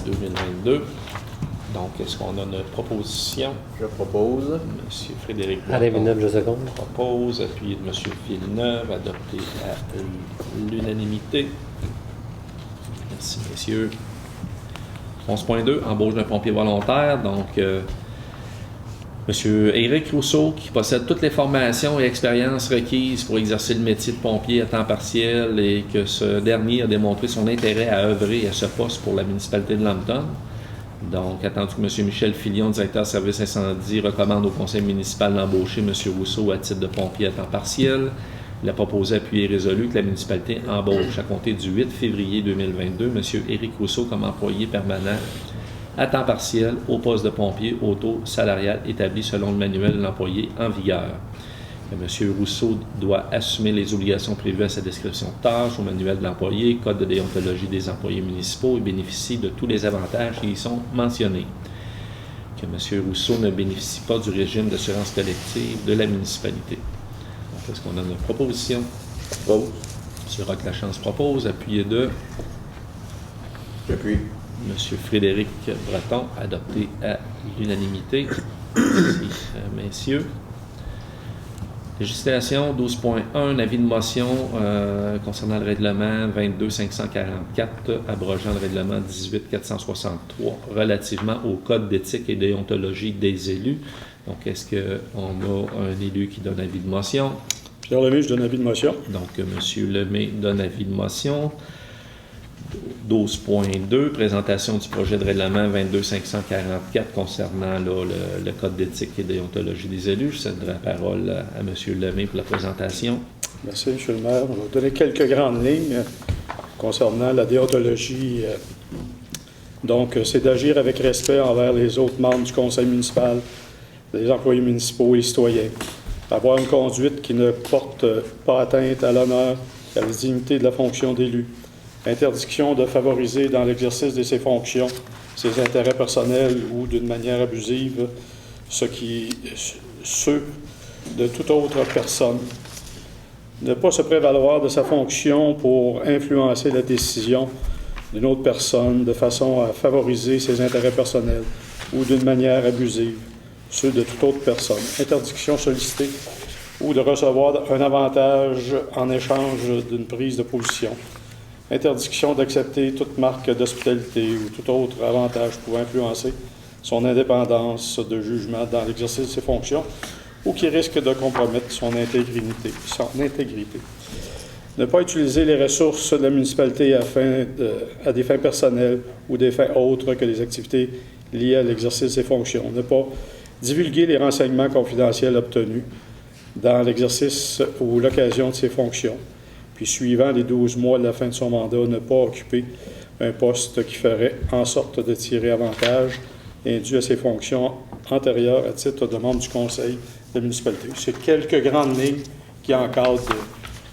2022. Donc, est-ce qu'on a une proposition? Je propose. Monsieur Frédéric Alain Villeneuve, je seconde. propose, appuyé de Monsieur Villeneuve, adopté à l'unanimité. Merci, messieurs. 11.2, embauche d'un pompier volontaire. Donc, Monsieur Éric Rousseau, qui possède toutes les formations et expériences requises pour exercer le métier de pompier à temps partiel et que ce dernier a démontré son intérêt à œuvrer à ce poste pour la municipalité de Lambton. Donc, attendu que M. Michel Filion, directeur service incendie, recommande au conseil municipal d'embaucher M. Rousseau à titre de pompier à temps partiel, il a proposé, appuyé et résolu que la municipalité embauche à compter du 8 février 2022 M. Éric Rousseau comme employé permanent à temps partiel au poste de pompier au taux salarial établi selon le manuel de l'employé en vigueur. M. Rousseau doit assumer les obligations prévues à sa description de tâche au manuel de l'employé, code de déontologie des employés municipaux et bénéficie de tous les avantages qui y sont mentionnés. Que M. Rousseau ne bénéficie pas du régime d'assurance collective de la municipalité. Donc, est-ce qu'on a une proposition? Propose. M. Roch-Lachance propose, appuyé de J'appuie. M. Frédéric Breton, adopté à l'unanimité. Merci, messieurs. Législation 12.1, avis de motion concernant le règlement 22.544, abrogeant le règlement 18.463 relativement au code d'éthique et déontologie des élus. Donc, est-ce qu'on a un élu qui donne avis de motion? Pierre Lemay, je donne avis de motion. Donc, M. Lemay donne avis de motion. 12.2, présentation du projet de règlement 22.544 concernant là, le code d'éthique et déontologie des élus. Je céderai la parole à M. Lemay pour la présentation. Merci, M. le maire. On va donner quelques grandes lignes concernant la déontologie. Donc, c'est d'agir avec respect envers les autres membres du conseil municipal, les employés municipaux et les citoyens. Avoir une conduite qui ne porte pas atteinte à l'honneur et à la dignité de la fonction d'élu. Interdiction de favoriser dans l'exercice de ses fonctions ses intérêts personnels ou d'une manière abusive ceux de toute autre personne. Ne pas se prévaloir de sa fonction pour influencer la décision d'une autre personne de façon à favoriser ses intérêts personnels ou d'une manière abusive ceux de toute autre personne. Interdiction sollicitée ou de recevoir un avantage en échange d'une prise de position. Interdiction d'accepter toute marque d'hospitalité ou tout autre avantage pouvant influencer son indépendance de jugement dans l'exercice de ses fonctions ou qui risque de compromettre son intégrité. Ne pas utiliser les ressources de la municipalité à des fins personnelles ou des fins autres que les activités liées à l'exercice de ses fonctions. Ne pas divulguer les renseignements confidentiels obtenus dans l'exercice ou l'occasion de ses fonctions. Puis, suivant les 12 mois de la fin de son mandat, ne pas occuper un poste qui ferait en sorte de tirer avantage indu à ses fonctions antérieures à titre de membre du conseil de municipalité. C'est quelques grandes lignes qui encadrent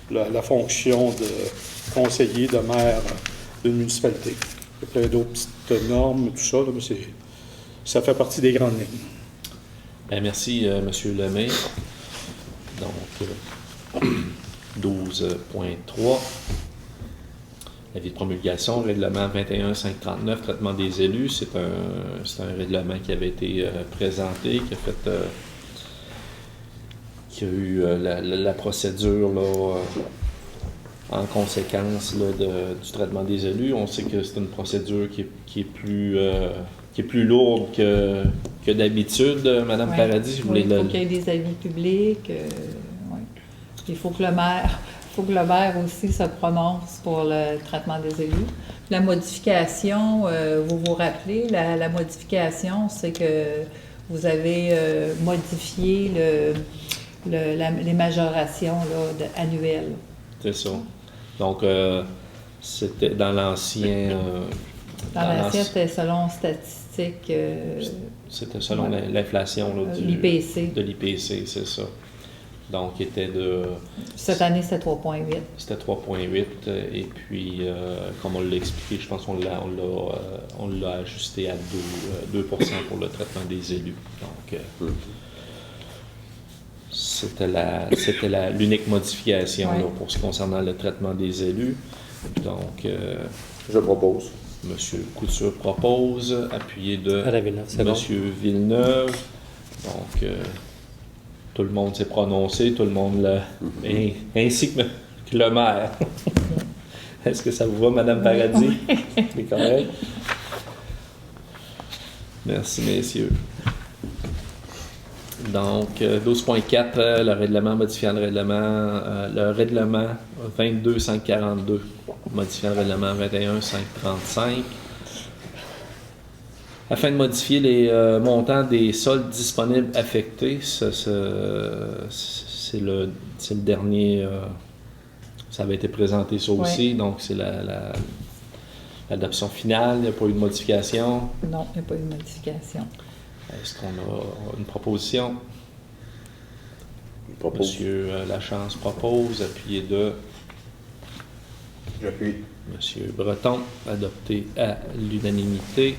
la fonction de conseiller, de maire d'une municipalité. Il y a plein d'autres petites normes, tout ça, là, mais ça fait partie des grandes lignes. Bien, merci, M. Lemay. Donc, 12.3, avis de promulgation, règlement 21.539, traitement des élus. C'est un règlement qui avait été présenté, qui a eu la procédure là, en conséquence là, du traitement des élus. On sait que c'est une procédure qui est plus lourde que que d'habitude, Madame Ouais. Paradis, si vous voulez Oui, il faut qu'il y ait des avis publics. Ouais. Il faut que le maire aussi se prononce pour le traitement des élus. La modification, vous vous rappelez, la modification, c'est que vous avez modifié les majorations là, annuelles. C'est ça. Donc, c'était dans l'ancien... Dans l'assiette, c'était selon statistiques. C'était selon l'inflation là, l'IPC. de l'IPC, c'est ça. Donc, il était de... Cette année, c'était 3,8. C'était 3,8 et puis, comme on l'a expliqué, je pense qu'on l'a ajusté à 2% pour le traitement des élus. Donc, c'était l'unique modification Ouais. là, pour ce concernant le traitement des élus. Donc, Je propose. M. Couture propose, appuyé de Alain Villeneuve, c'est M. bon. Villeneuve. Donc, tout le monde s'est prononcé, tout le monde l'a... ainsi que le maire. Est-ce que ça vous va, Mme Paradis? C'est correct? Merci, messieurs. Donc, 12.4, le règlement modifiant le règlement 22.542, modifiant le règlement 21.535. Afin de modifier les montants des soldes disponibles affectés, c'est le dernier, ça avait été présenté ça aussi, donc c'est l'adoption finale, il n'y a pas eu de modification. Non, il n'y a pas eu de modification. Est-ce qu'on a une proposition? Je propose. Monsieur Lachance propose, appuyé de J'appuie. Monsieur Breton, adopté à l'unanimité.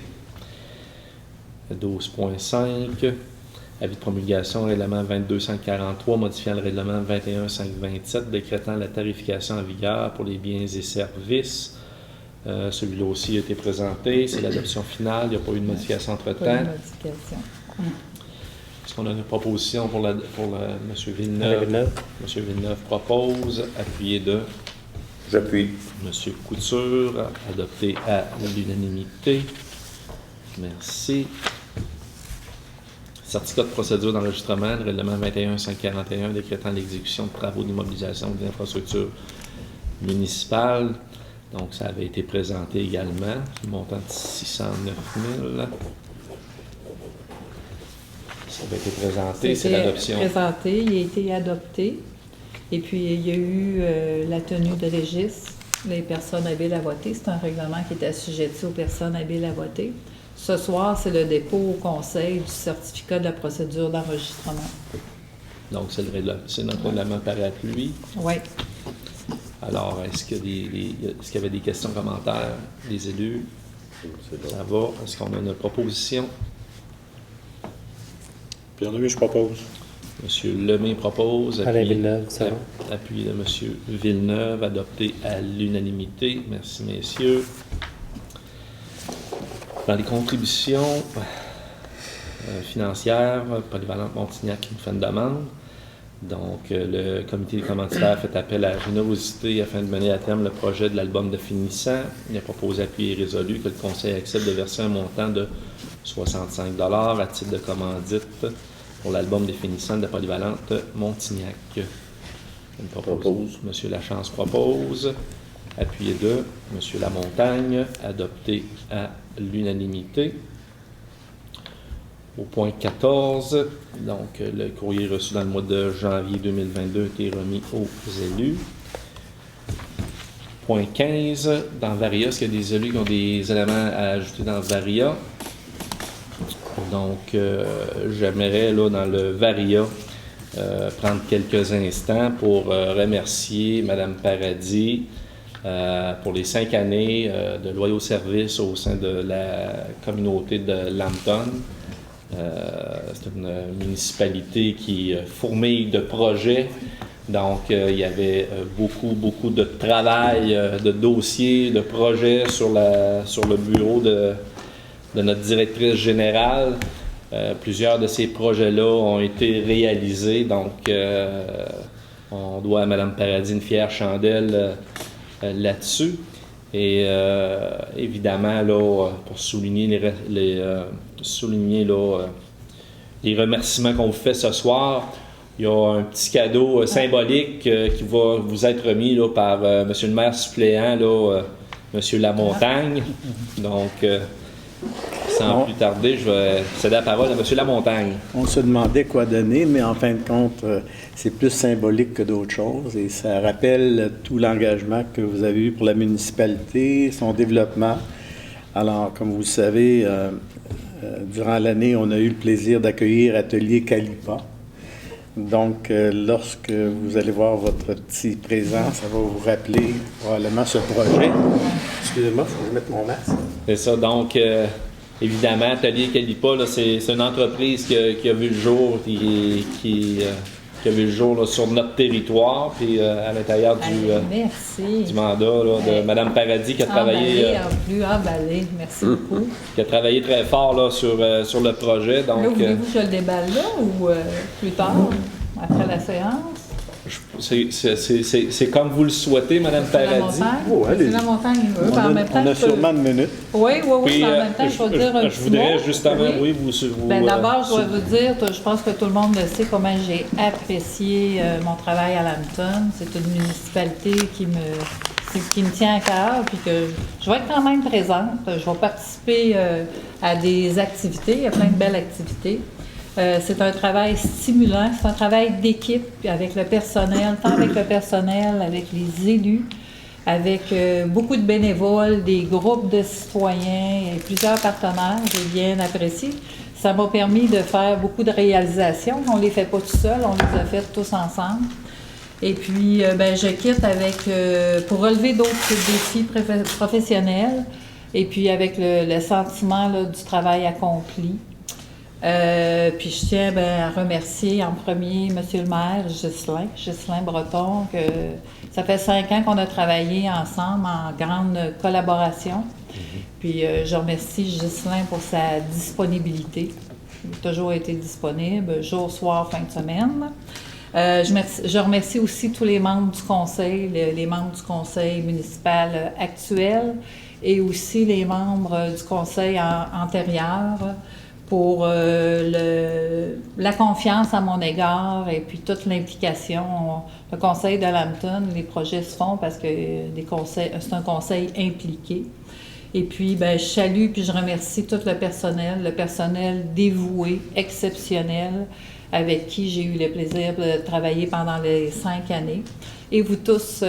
12.5. Avis de promulgation, règlement 2243, modifiant le règlement 21527, décrétant la tarification en vigueur pour les biens et services. Celui-là aussi a été présenté. C'est l'adoption finale. Il n'y a pas eu de modification Pas entre-temps. de modification. Est-ce qu'on a une proposition pour M. Villeneuve? Alain Villeneuve. M. Villeneuve propose, appuyé de J'appuie. M. Couture, adopté à l'unanimité. Merci. Certificat de procédure d'enregistrement, le règlement 21541 décrétant l'exécution de travaux d'immobilisation des infrastructures municipales. Donc, ça avait été présenté également, le montant de 609 000. Ça avait été présenté, c'est l'adoption. Présenté, il a été adopté. Et puis, il y a eu la tenue de registre, les personnes habiles à voter. C'est un règlement qui est assujetti aux personnes habiles à voter. Ce soir, c'est le dépôt au conseil du certificat de la procédure d'enregistrement. Donc, c'est notre règlement parapluie. Oui. Alors, est-ce qu'il y avait des questions, commentaires des élus? Ça va. Est-ce qu'on a une proposition? Pierre-Louis, je propose. Monsieur Lemay propose. Alain Villeneuve, ça va. Appuyé de Monsieur Villeneuve, adopté à l'unanimité. Merci, messieurs. Dans les contributions financières, Polyvalente Montignac qui nous fait une demande. Donc, le comité des commanditaires fait appel à la générosité afin de mener à terme le projet de l'album de finissant. Il a proposé appui et résolu que le conseil accepte de verser un montant de 65 $ à titre de commandite pour l'album des finissants de Polyvalente Montignac. Une propose. Monsieur Lachance propose. Appuyé de Monsieur Lamontagne, adopté à l'unanimité. Au point 14, donc le courrier reçu dans le mois de janvier 2022 a été remis aux élus. Point 15, dans Varia, est-ce qu'il y a des élus qui ont des éléments à ajouter dans Varia? Donc, j'aimerais, là, dans le Varia, prendre quelques instants pour remercier Mme Paradis pour les 5 années de loyaux services au sein de la communauté de Lambton. C'est une municipalité qui fourmille de projets. Donc, il y avait beaucoup de travail, de dossiers, de projets sur le bureau de notre directrice générale. Plusieurs de ces projets-là ont été réalisés. Donc, on doit à Mme Paradis une fière chandelle là-dessus. Et évidemment, là, pour souligner les remerciements qu'on vous fait ce soir. Il y a un petit cadeau symbolique qui va vous être remis là, par Monsieur le maire suppléant, là, Monsieur Lamontagne. Donc, sans plus tarder, je vais céder la parole à Monsieur Lamontagne. On se demandait quoi donner, mais en fin de compte, c'est plus symbolique que d'autres choses et ça rappelle tout l'engagement que vous avez eu pour la municipalité, son développement. Alors, comme vous le savez, durant l'année, on a eu le plaisir d'accueillir Atelier Calipa. Donc, lorsque vous allez voir votre petit présent, ça va vous rappeler probablement ce projet. Excusez-moi, il faut que je mette mon masque. C'est ça. Donc, évidemment, Atelier Calipa, là, c'est une entreprise qui a vu le jour, qui a vu le jour là, sur notre territoire, puis à l'intérieur du mandat là, de Mme Paradis qui a travaillé. Merci beaucoup. Qui a travaillé très fort là, sur le projet. Donc, là, voulez-vous que je le déballe là ou plus tard, après la séance? C'est comme vous le souhaitez, Mme Paradis. C'est la montagne. On a sûrement une minute. Oui, Puis, en même temps, je vais dire un je voudrais justement, vous d'abord, je vais vous dire, je pense que tout le monde le sait, comment j'ai apprécié mon travail à Lambton. C'est une municipalité qui me tient à cœur, puis que je vais être quand même présente. Je vais participer à des activités, il y a plein de belles activités. C'est un travail stimulant, c'est un travail d'équipe avec le personnel, tant avec le personnel, avec les élus, avec beaucoup de bénévoles, des groupes de citoyens et plusieurs partenaires. J'ai bien apprécié. Ça m'a permis de faire beaucoup de réalisations. On ne les fait pas tout seul, on les a faites tous ensemble. Et puis, je quitte pour relever d'autres défis professionnels et puis avec le sentiment là, du travail accompli. Puis je tiens à remercier en premier M. le maire, Ghislain Breton, que ça fait 5 ans qu'on a travaillé ensemble en grande collaboration. Puis je remercie Ghislain pour sa disponibilité. Il a toujours été disponible, jour, soir, fin de semaine. Je remercie aussi tous les membres du conseil, les membres du conseil municipal actuel et aussi les membres du conseil antérieur pour la confiance à mon égard et puis toute l'implication. Le conseil de Lambton, les projets se font parce que c'est un conseil impliqué. Et puis, je salue puis je remercie tout le personnel dévoué, exceptionnel, avec qui j'ai eu le plaisir de travailler pendant les 5 années. Et vous tous,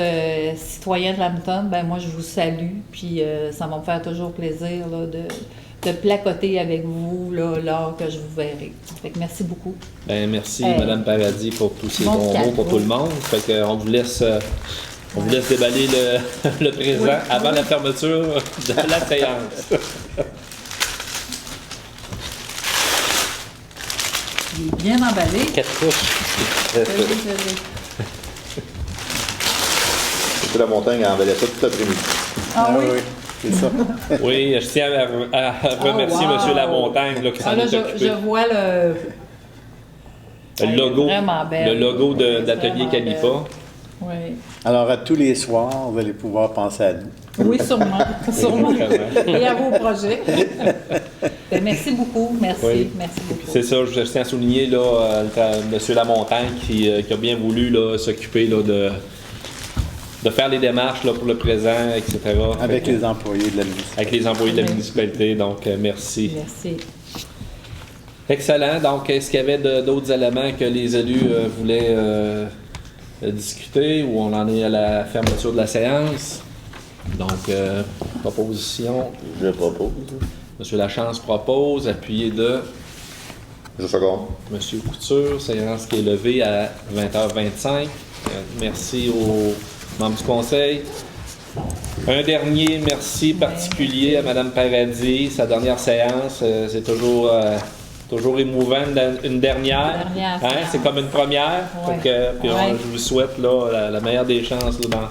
citoyens de Lambton, moi je vous salue, puis ça va me faire toujours plaisir là, de placoter avec vous lors que je vous verrai. Fait que merci beaucoup. Merci Mme Paradis pour tous ces bons mots pour tout le monde. Fait que on vous laisse déballer le présent avant la fermeture de la séance. Il est bien emballé. 4 couches. La montagne a emballé ça tout l'après-midi. Ah oui? C'est ça. Oui, je tiens à remercier M. Lamontagne là, qui s'en est occupé. Je vois le logo d'Atelier Calipa. Oui. Alors, à tous les soirs, vous allez pouvoir penser à nous. Oui, sûrement. Et à vos projets. Merci beaucoup. Merci. Oui. Merci beaucoup. C'est ça, je tiens à souligner là, M. Lamontagne qui a bien voulu là, s'occuper là, de faire les démarches là, pour le présent, etc. Avec les employés de la municipalité. Avec les employés de la municipalité, donc merci. Merci. Excellent. Donc, est-ce qu'il y avait d'autres éléments que les élus voulaient discuter ou on en est à la fermeture de la séance? Donc, proposition. Je propose. M. Lachance propose, appuyé de Je seconde. M. Couture, séance qui est levée à 20h25. Merci aux membres du conseil. Un dernier merci particulier à Mme Paradis. Sa dernière séance, c'est toujours émouvant, une dernière. C'est comme une première. Ouais. Puis je vous souhaite là, la meilleure des chances là,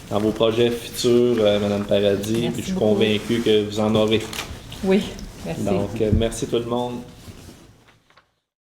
dans vos projets futurs, Mme Paradis. Puis je suis convaincu que vous en aurez. Oui, merci. Donc, merci tout le monde.